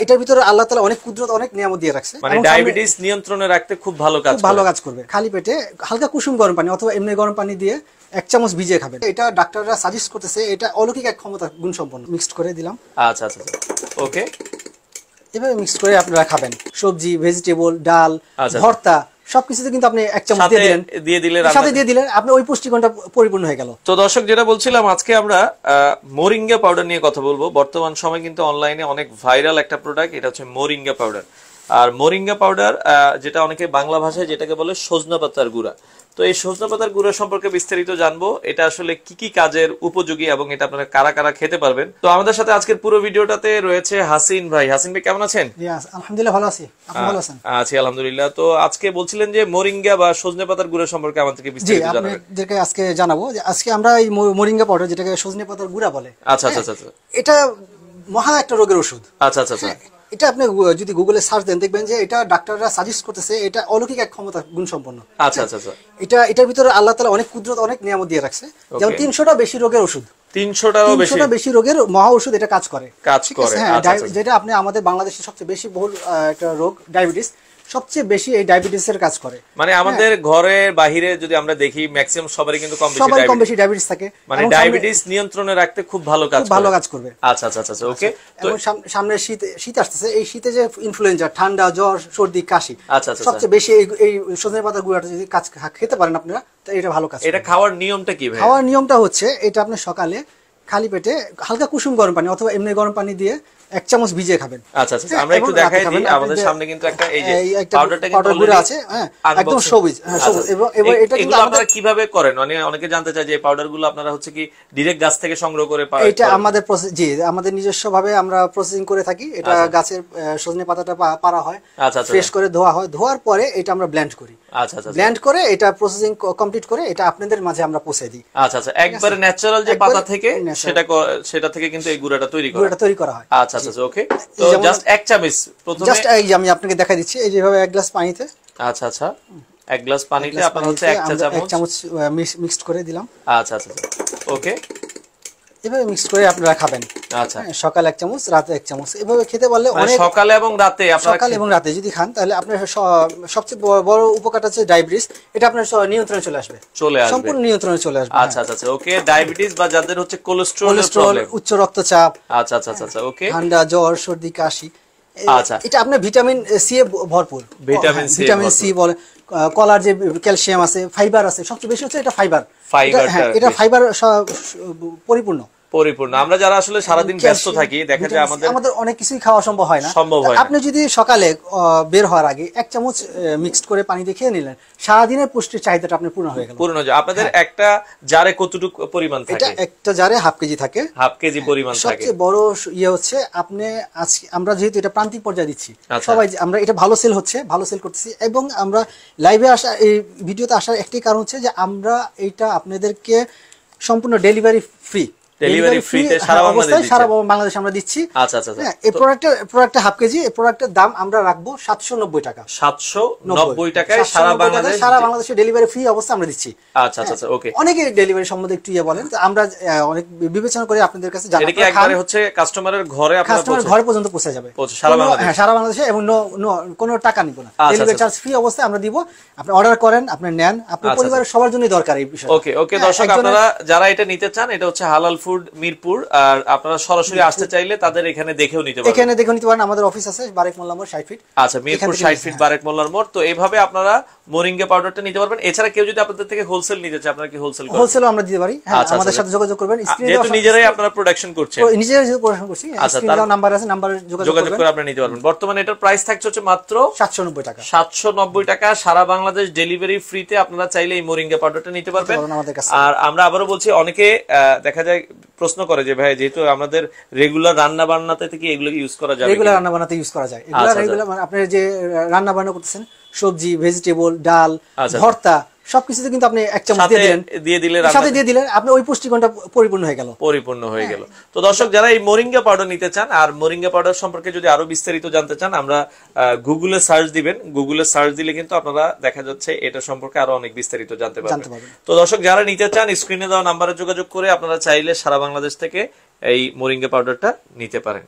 এটার ভিতরে আল্লাহ তাআলা অনেক কুদরত অনেক নিয়ামত দিয়ে রাখছে। মানে ডায়াবেটিস নিয়ন্ত্রণে রাখতে খুব ভালো কাজ করবে। খালি পেটে হালকা কুসুম গরম পানি অথবা এমনি গরম পানি দিয়ে 1 চামচ ভিজিয়ে খাবেন। এটা ডাক্তাররা সাজেস্ট করতেছে, এটা অলৌকিক এক ক্ষমতা গুণ সম্পন্ন। মিক্সড করে দিলাম। আচ্ছা আচ্ছা ওকে, এভাবে মিক্সড করে আপনারা খাবেন। সবজি, ভেজিটেবল, ডাল, ভর্তা সবকিছুতে কিন্তু আপনি 1 চামচ দিয়ে দিলেন আপনি ওই পুষ্টিগুণটা পরিপূর্ণ হয়ে গেল। তো দর্শক, যেটা বলছিলাম, আজকে আমরা মোরিঙ্গা পাউডার নিয়ে কথা বলবো। বর্তমান সময় কিন্তু অনলাইনে অনেক ভাইরাল একটা প্রোডাক্ট, এটা হচ্ছে মোরিঙ্গা পাউডার। আর মোরিঙ্গা পাউডার যেটা অনেকে বাংলা ভাষায় যেটাকে বলে সজনা পাতার গুঁড়া। তো এই সজনা পাতার গুঁড়া সম্পর্কে বিস্তারিত জানবো, এটা আসলে কি কি কাজের উপযোগী এবং এটা আপনারা কারা কারা খেতে পারবেন। তো আমাদের সাথে আজকের পুরো ভিডিওটাতে রয়েছে হাসিন ভাই। হাসিন ভাই কেমন আছেন? আলহামদুলিল্লাহ ভালো আছি, আপনি ভালো আছেন? আছি আলহামদুলিল্লাহ। তো আজকে বলছিলেন যে মোরিঙ্গা বা সজনে পাতার গুঁড়া সম্পর্কে আমাদেরকে বিস্তারিত জানাবেন। যেটাকে আজকে জানাবো যে আজকে আমরা এই মোরিঙ্গা পাউডার, যেটাকে সজনে পাতার গুঁড়া বলে, আচ্ছা আচ্ছা আচ্ছা, এটা মহা একটা রোগের ওষুধ। আচ্ছা আচ্ছা আচ্ছা, এটা আপনি যদি গুগলে সার্চ দেন দেখবেন যে এটা ডাক্তাররা সাজেস্ট করতেছে, এটা অলৌকিক এক ক্ষমতা গুণ সম্পন্ন। আচ্ছা আচ্ছা আচ্ছা, এটার ভিতরে আল্লাহ তাআলা অনেক কুদরত অনেক নিয়ামত দিয়ে রাখছে। যেমন 300টা বেশি রোগের ওষুধ, 300টা বেশি রোগের মহা ওষুধ এটা কাজ করে। হ্যাঁ, যেটা আপনি আমাদের বাংলাদেশের সবচেয়ে বেশি বহুল একটা রোগ ডায়াবেটিস, সবচেয়ে বেশি এই ডায়াবেটিস এর কাজ করে। মানে আমাদের ঘরে বাহিরে যদি আমরা দেখি ম্যাক্সিমাম সবারই কিন্তু কম বেশি ডায়াবেটিস থাকে। মানে ডায়াবেটিস নিয়ন্ত্রণে রাখতে খুব ভালো কাজ করবে। আচ্ছা আচ্ছা আচ্ছা ওকে। তো সামনে শীত আসতেছে, এই শীতে যে ইনফ্লুয়েঞ্জা, ঠান্ডা, জ্বর, সর্দি, কাশি, সবচেয়ে বেশি এই সজনে পাতা গুঁড়াটা যদি খেতে পারেন আপনারা, তাহলে এটা ভালো কাজ। এটা খাওয়ার নিয়মটা কি ভাই? খাওয়ার নিয়মটা হচ্ছে, এটা আপনি সকালে খালি পেটে হালকা কুসুম গরম পানি অথবা এমনি গরম পানি দিয়ে 1 চামচ ভিজিয়ে খাবেন। আচ্ছা আচ্ছা, আমরা একটু দেখাই দিই। আমাদের সামনে কিন্তু একটা এই যে পাউডারটা কিন্তু গুঁড়া আছে, হ্যাঁ একদম সবুজ। এবং এটা কিন্তু আপনারা কিভাবে করেন? মানে অনেকে জানতে চায় যে এই পাউডারগুলো আপনারা হচ্ছে কি ডাইরেক্ট গাছ থেকে সংগ্রহ করে পাওয়া? এটা আমাদের প্রসেস, জি আমাদের নিজস্ব ভাবে আমরা প্রসেসিং করে থাকি। এটা গাছের সজনে পাতাটা পাড়া হয়, ফ্রেশ করে ধোয়া হয়, ধোয়ার পরে এটা আমরা ব্লেন্ড করি। আচ্ছা আচ্ছা, ব্লেন্ড করে এটা প্রসেসিং কমপ্লিট করে এটা আপনাদের মাঝে আমরা পৌঁছে দিই। আচ্ছা আচ্ছা, একবারে ন্যাচারাল যে পাতা থেকে সেটা থেকে কিন্তু এই গুঁড়াটা তৈরি করা হয়। আচ্ছা আচ্ছা ওকে। তো জাস্ট 1 চামচ প্রথমে, জাস্ট এই যে আমি আপনাকে দেখাই দিচ্ছি, এই যেভাবে 1 গ্লাস পানিতে, আচ্ছা আচ্ছা 1 গ্লাস পানিতে আপনারা হচ্ছে 1 চামচ মিক্সড করে দিলাম। আচ্ছা আচ্ছা ওকে, এভাবে মিক্স করে আপনারা খাবেন। আচ্ছা, সকালে 1 চামচ, রাতে 1 চামচ, এভাবে খেতে পারলে অনেক। সকালে এবং রাতে আপনারা যদি খান তাহলে আপনার সবচেয়ে বড় উপকারটা হচ্ছে ডায়াবেটিস, এটা আপনার নিয়ন্ত্রণে চলে আসবে, সম্পূর্ণ নিয়ন্ত্রণে চলে আসবে। আচ্ছা আচ্ছা ওকে। ডায়াবেটিস বা যাদের হচ্ছে কোলেস্টেরল, উচ্চ রক্তচাপ, আচ্ছা আচ্ছা আচ্ছা ওকে, ঠান্ডা, জ্বর, সর্দি, কাশি, আচ্ছা এটা আপনার ভিটামিন সি এ ভরপুর। ভিটামিন সি বলে, কলার যে ক্যালসিয়াম আছে, ফাইবার আছে, সবচেয়ে বেশি হচ্ছে এটা ফাইবার। এটা ফাইবার পরিপূর্ণ। আমরা যারা আসলে সারাদিন ব্যস্ত থাকি, দেখা যায় আমাদের অনেক কিছুই খাওয়া সম্ভব হয় না। আপনি যদি সকালে বের হওয়ার আগে 1 চামচ মিক্সড করে পানি দিয়ে খেয়ে নিলেন, সারাদিনের পুষ্টির চাহিদাটা আপনার পূর্ণ হয়ে গেল। আপনাদের একটা জারে কতটুকু পরিমাণ থাকে? এটা একটা জারে হাফ কেজি থাকে। হাফ কেজি পরিমাণ থাকে। সবচেয়ে বড় হচ্ছে আপনি আমরা যেহেতু এটা প্রান্তিক পর্যায়ে দিচ্ছি, সবাই আমরা এটা ভালো সেল করতেছি, এবং আমরা লাইভে আসা, এই ভিডিওতে আসার একটাই কারণ হচ্ছে যে আমরা এটা আপনাদেরকে সম্পূর্ণ ডেলিভারি ফ্রি সারা বাংলাদেশে আমরা দিচ্ছি। আচ্ছা আচ্ছা, এই প্রোডাক্টটা হাফ কেজি, এই প্রোডাক্টের দাম আমরা রাখবো 790 টাকা। 790 টাকায় সারা বাংলাদেশে ডেলিভারি ফ্রি অবস্থা আমরা দিচ্ছি। আচ্ছা আচ্ছা ওকে। অনেকে ডেলিভারি সম্বন্ধে একটু বলেন, আমরা অনেক বিবেচনা করে আপনাদের কাছে জানাবো। এটা কি একবারে হচ্ছে কাস্টমারের ঘরে ঘরে পর্যন্ত পৌঁছে যাবে সারা বাংলাদেশে, এবং কোনো টাকা নিব না, ডেলিভারি চার্জ ফ্রি অবস্থায় আমরা দিব। আপনি অর্ডার করেন, আপনি নেন, আপনার পরিবারের সবার জন্যই দরকার এই বিষয়। ওকে ওকে দর্শক, আপনারা যারা এটা নিতে চান, এটা হচ্ছে হালাল ফুড মিরপুর, আর আপনারা সরাসরি আসতে চাইলে তাদের এখানে দেখেও নিতে পারেন। আমাদের অফিস আছে বারেক মোল্লার মোড় 60 ফিট। আচ্ছা, মিরপুর 60 ফিট বারেক মোল্লার মোড়। তো এইভাবে আপনারা মোরিঙ্গা পাউডারটা নিতে পারবেন। এছাড়া কেউ যদি আপনাদের থেকে হোলসেল নিতে চায়, আপনারা কি হোলসেলও আমরা দিতে পারি। আমাদের সাথে যোগাযোগ করবেন। যেহেতু নিজেরাই আপনারা প্রোডাকশন করছেন, করছি, স্ক্রিনে নাম্বার আছে, নাম্বারে যোগাযোগ করে আপনারা নিতে পারবেন। বর্তমানে এটার প্রাইস থাকছে হচ্ছে মাত্র 790 টাকা। 790 টাকা, সারা বাংলাদেশ ডেলিভারি ফ্রিতে আপনারা চাইলে এই মোরিঙ্গা পাউডারটা নিতে পারবেন। আর আমরা আবারও বলছি, অনেকে দেখা যায় প্রশ্ন করে যে ভাই, যেহেতু আমাদের রেগুলার রান্না বান্নাতে থেকে এগুলো ইউজ করা যায়, রেগুলার রান্না বান্নাতে ইউজ করা যায়। রেগুলার মানে আপনি যে রান্না বান্না করতেছেন, সবজি, ভেজিটেবল, ডাল, ভর্তা সবকিছুতে কিন্তু আপনি 1 চামচ দিয়ে দিলেন আপনি ওই পুষ্টিগুণটা পরিপূর্ণ হয়ে গেল। তো দর্শক, যারা এই মোরিঙ্গা পাউডার নিতে চান, আর মোরিঙ্গা পাউডার সম্পর্কে যদি আরো বিস্তারিত জানতে চান, আমরা গুগলে সার্চ দিবেন। গুগলে সার্চ দিলে কিন্তু আপনারা দেখা যাচ্ছে এটা সম্পর্কে আরো অনেক বিস্তারিত জানতে পারবেন। তো দর্শক, যারা নিতে চান, স্ক্রিনে দেওয়া নাম্বারে যোগাযোগ করে আপনারা চাইলে সারা বাংলাদেশ থেকে এই মোরিঙ্গা পাউডারটা নিতে পারেন।